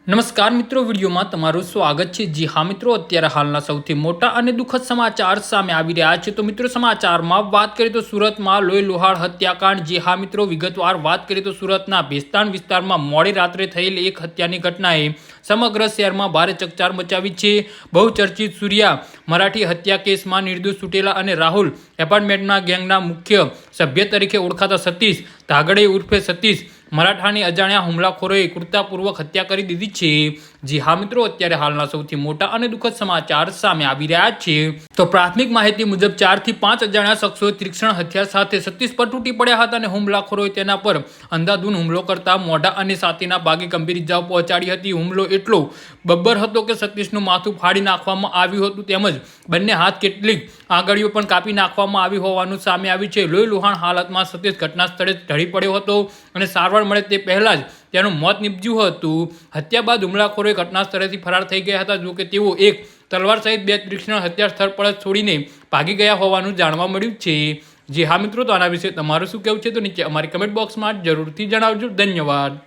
નમસ્કાર મિત્રો, વિડીયોમાં તમારું સ્વાગત છે। જી હા મિત્રો, અત્યારે હાલના સૌથી મોટા અને દુઃખદ સમાચાર સામે આવી રહ્યા છે। તો મિત્રો, સમાચારમાં વાત કરીએ તો સુરતમાં લોહી લુહાણ હત્યાકાંડ। જી હા મિત્રો, વિગતવાર વાત કરીએ તો સુરતના ભેસ્તાન વિસ્તારમાં મોડી રાત્રે થયેલી એક હત્યાની ઘટનાએ સમગ્ર શહેરમાં ભારે ચકચાર મચાવી છે। બહુચર્ચિત સૂર્યા મરાઠી હત્યા કેસમાં નિર્દોષ છૂટેલા અને રાહુલ એપાર્ટમેન્ટના ગેંગના મુખ્ય સભ્ય તરીકે ઓળખાતા સતીશ ધાગડે ઉર્ફે સતીશ મરાઠાની અજાણ્યા હુમલાખોરોએ ક્રૂરતાપૂર્વક હત્યા કરી દીધી છે। જી હા મિત્રો, અત્યારે હાલના સૌથી મોટા અને દુઃખદ સમાચાર સામે આવી રહ્યા છે। તો પ્રાથમિક માહિતી મુજબ 4 થી 5 અજાણ્યા શખ્સોએ તીક્ષ્ણ હથિયાર સાથે સતીશ પર તૂટી પડ્યા હતા અને હુમલાખોરોએ તેના પર અંધાધૂંધ હુમલો કરતા મોઢા અને છાતીના ભાગે ગંભીર ઇજાઓ પહોંચાડી હતી। હુમલો એટલો બબ્બર હતો કે સતીશનું માથું ફાડી નાખવામાં આવ્યું હતું તેમજ બંને હાથ કેટલીક આંગળીઓ પણ કાપી નાખવામાં આવી હોવાનું સામે આવ્યું છે। લોહી લુહાણ હાલતમાં સતીશ ઘટના સ્થળે ઢળી પડ્યો હતો અને સારવાર મળે તે પહેલા જ તેનું મોત નીપજ્યું હતું। હત્યા બાદ હુમલાખોરોએ ઘટના સ્થળેથી ફરાર થઈ ગયા હતા। જો કે તેઓ એક તલવાર સહિત 2 તીક્ષ્ણ હથિયાર સ્થળ પર જ છોડીને ભાગી ગયા હોવાનું જાણવા મળ્યું છે। જી હા મિત્રો, તો આના વિશે તમારું શું કહેવું છે તો નીચે અમારી કમેન્ટ બોક્સમાં જરૂરથી જણાવજો। ધન્યવાદ।